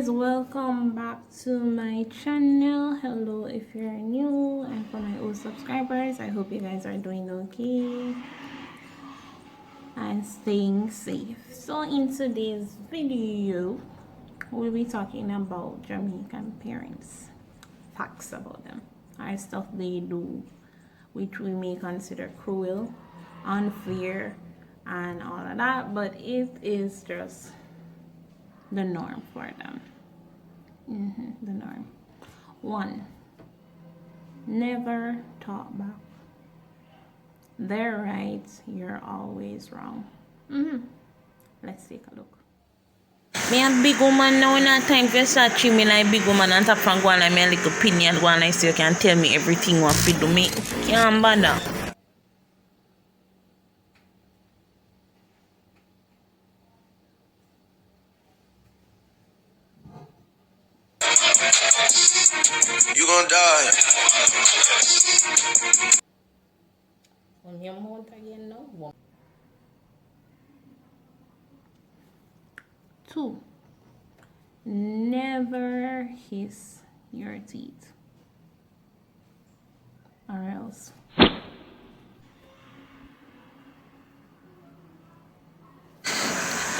guys, welcome back to my channel. Hello if you're new, and for my old subscribers, I hope you guys are doing okay and staying safe. So in today's video, we'll be talking about Jamaican parents, facts about them, or stuff they do which we may consider cruel, unfair, and all of that, but it is just the norm for them. The norm. 1. Never talk back. They're right, you're always wrong. Let's take a look. Me a big woman now, in a time for start treat me like big woman and top from go on like me a little opinion go on like so you can tell me everything what to do. Me can't bother. You gonna die. On your mouth again now. 2. Never hiss your teeth, or else.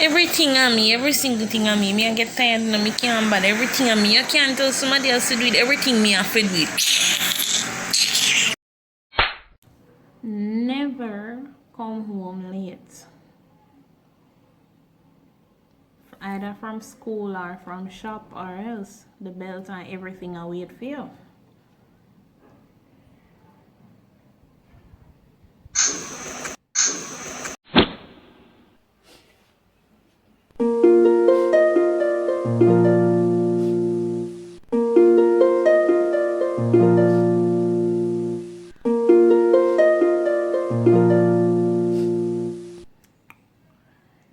Everything on me, every single thing on me. Me I get tired and me can't bother. Everything on me. You can't tell somebody else to do it. Everything me have to do it. Never come home late, either from school or from shop, or else the belt and everything I wait for you.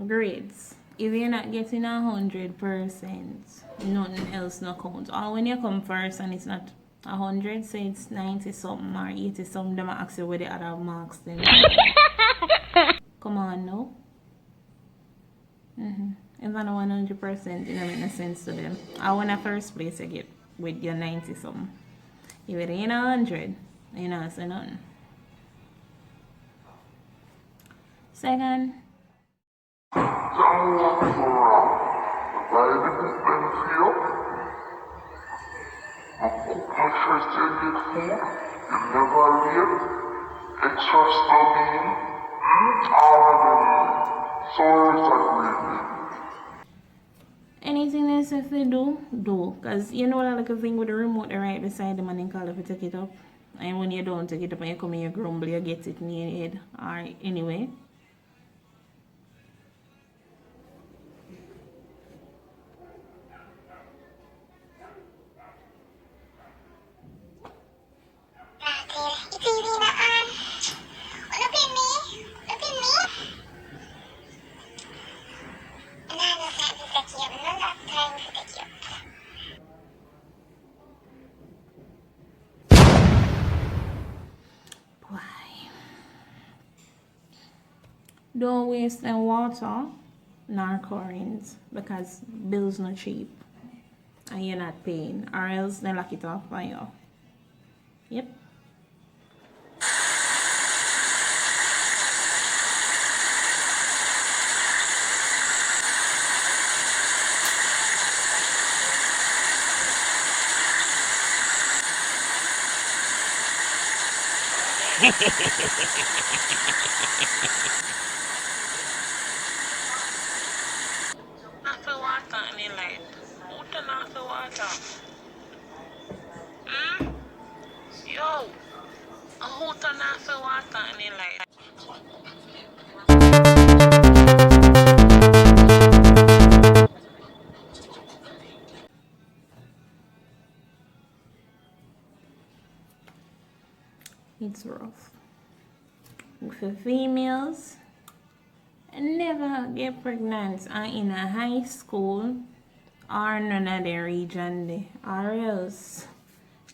Grades. If you're not getting 100%, nothing else no count. Or when you come first and it's not 100, say it's 90 something or 80 something, them ask you where the other marks then. Come on now. If I know 100%, it don't make no sense to them. I want a first place you get with your 90 something. If it ain't 100, you know, say nothing. 2nd, anything else if they do, because you know that little thing with the remote right beside them and then call if you take it up, and when you don't take it up and you come here grumble, you get it in your head. Alright, anyway. Don't waste any water nor current, because bills not cheap and you're not paying, or else they lock it off by you. Yep. After water in the light. Who turn off the water? Yo. Who turn off the water in the light? It's rough. For females, never get pregnant in a high school or none of the region there, or else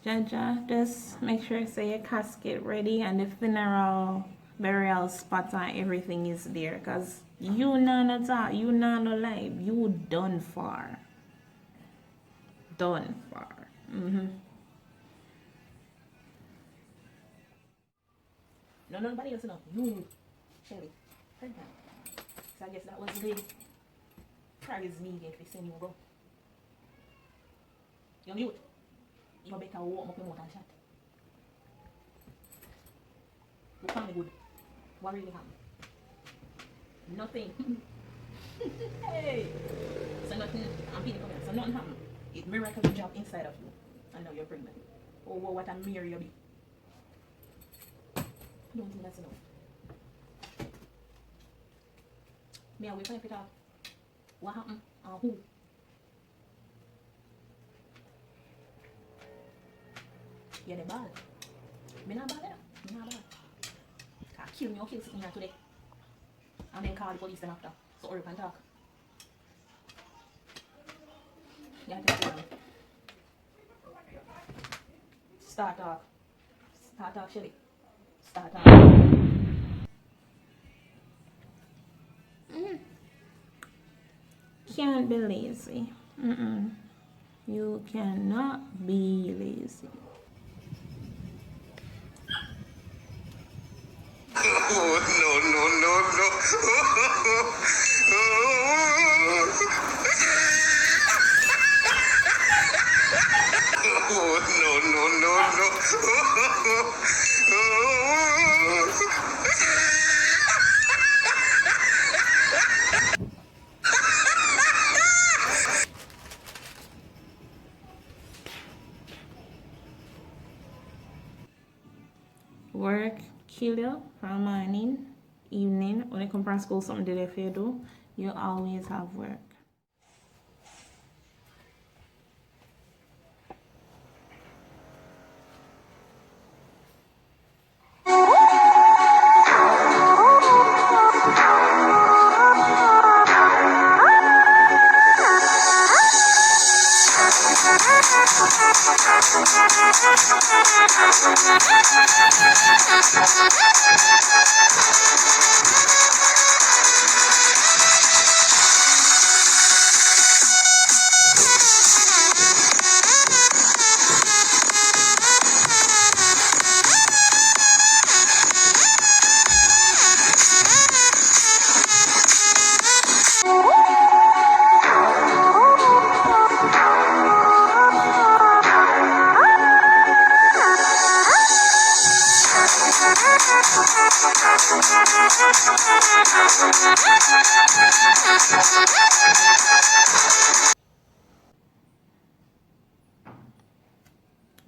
Jaja, just make sure say your casket ready and the funeral burial spot and everything is there, because you not talk, you not no life, you done for. done for. No, nobody else know. You, Shelly. Pregnant. So I guess that was the prize needed for sending you go. Young youth, you better walk up your mouth and chat. Look at me good. What really happened? Nothing. Hey! So nothing, I'm being coming. So nothing happened. It miracle job inside of you. And now you're pregnant. Oh, what a mirror you be. I don't think that's enough. Me, we find it out. What happened? And who? You're the bad. Me not bad enough. Me not bad. I kill me or kill sitting here today. And then call the police them after. So hurry up and talk. Yeah, take it down. Start talk. Start talk, Shelly. Start talk. Can't be lazy. You cannot be lazy. Oh, no. Work kill you from morning, evening. When you come from school, something to do for you do. You always have work.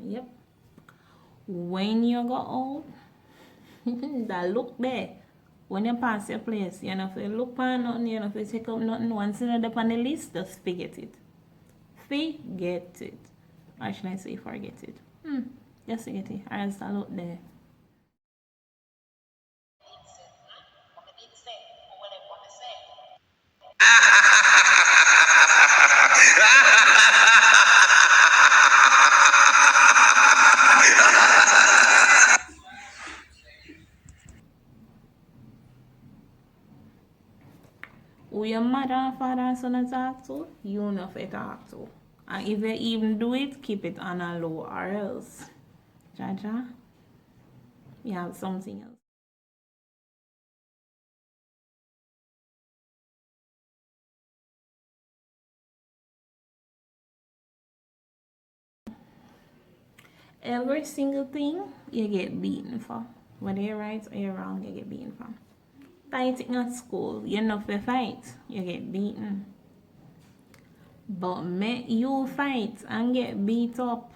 Yep. When you go out, that look there. When you pass your place, you know, if you look for nothing, you know, if you check up nothing, once you're up on the list, just forget it. Forget it. Or should I say forget it? Just forget it. I just look there. Who your mother and father and son talk to, you know if you talk to. And if you even do it, keep it on a low or else. Jaja, you have something else. Every single thing you get beaten for. Whether you're right or you're wrong, you get beaten for. Fighting at school, you know if you fight, you get beaten. But make you fight and get beat up.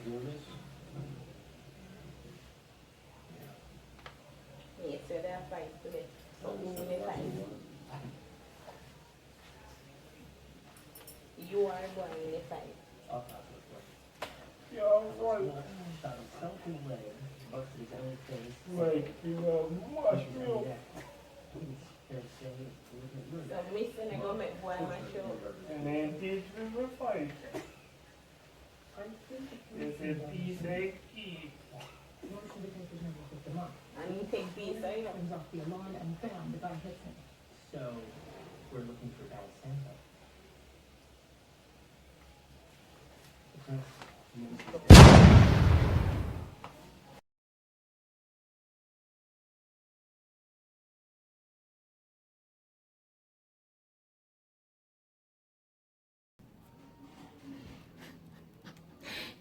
Doing this? Yes, so they're fight today. So who will they fight? You are going in the fight. Yeah, right. Something like, like, you know, much milk. just say it wasn't good. So missing a go make boy my show. And then teach me for fight. They say peace like key. And you take peace, I know. So, we're looking for Bad Santa.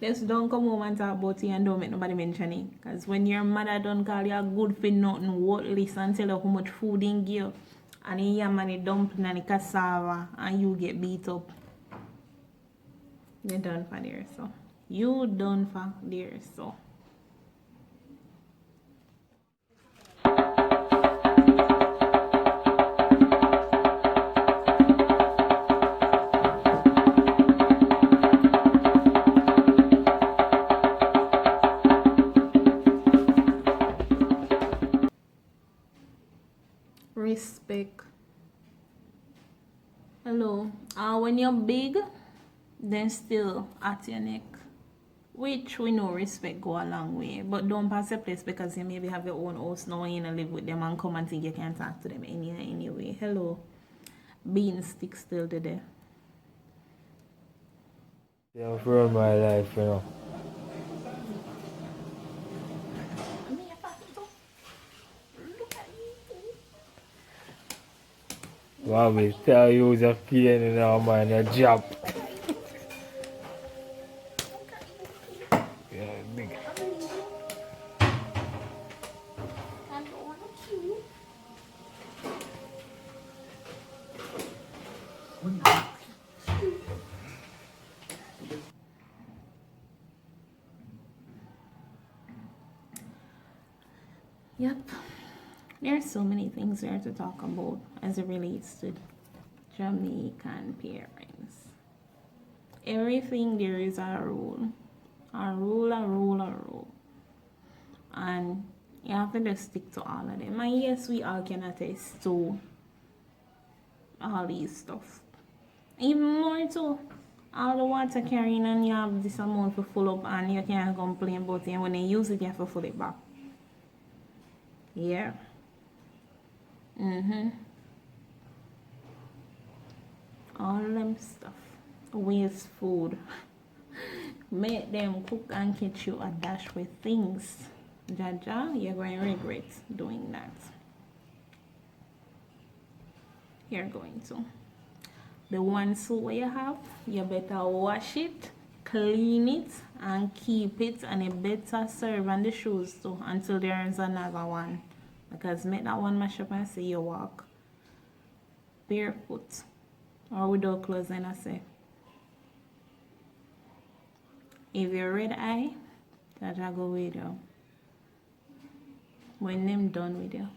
Just don't come home and talk about it and don't make nobody mention it. Because when your mother don't call you good for nothing, worthless, and tell you how much food in give you, and then your money dumpling and the cassava, and you get beat up. You're done for there, so. You done for there, so. Respect. Hello. When you're big, then still at your neck. Which we know respect go a long way. But don't pass a place because you maybe have your own house now and you live with them and come and think you can talk to them anyway. Hello. Being stick still today. Yeah, for my life, you know. Mommy, tell you the pain in our mind, a job. Yeah, big. Yep. There's so many things there to talk about as it relates to Jamaican parents. Everything there is a rule. A rule. And you have to just stick to all of them. And yes, we all can attest to all these stuff. Even more so, all the water carrying and you have this amount to full up and you can't complain about it. And when they use it, you have to fill it back. Yeah. All them stuff. Waste food. Make them cook and catch you a dash with things. Jaja, you're going to regret doing that. You're going to. The one suit you have, you better wash it, clean it, and keep it, and it better serve on the shoes too until there is another one. Because make that one mash up and see you walk barefoot or without clothes, and I say. If you're red eye, that I go with you. When them done with you.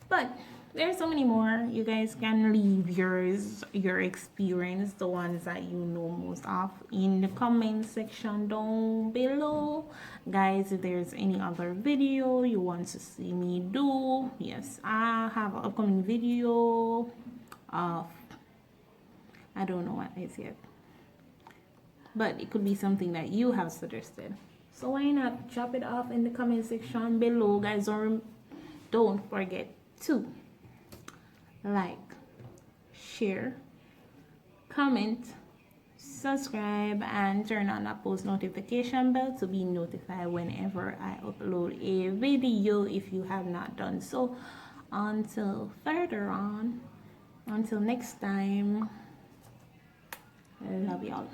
But there's so many more. You guys can leave your experience, the ones that you know most of, in the comment section down below. Guys, if there's any other video you want to see me do, yes, I have an upcoming video of, I don't know what it is yet, but it could be something that you have suggested. So why not drop it off in the comment section below, guys. Don't forget to like, share, comment, subscribe, and turn on that post notification bell to be notified whenever I upload a video if you have not done so. Until next time, love y'all.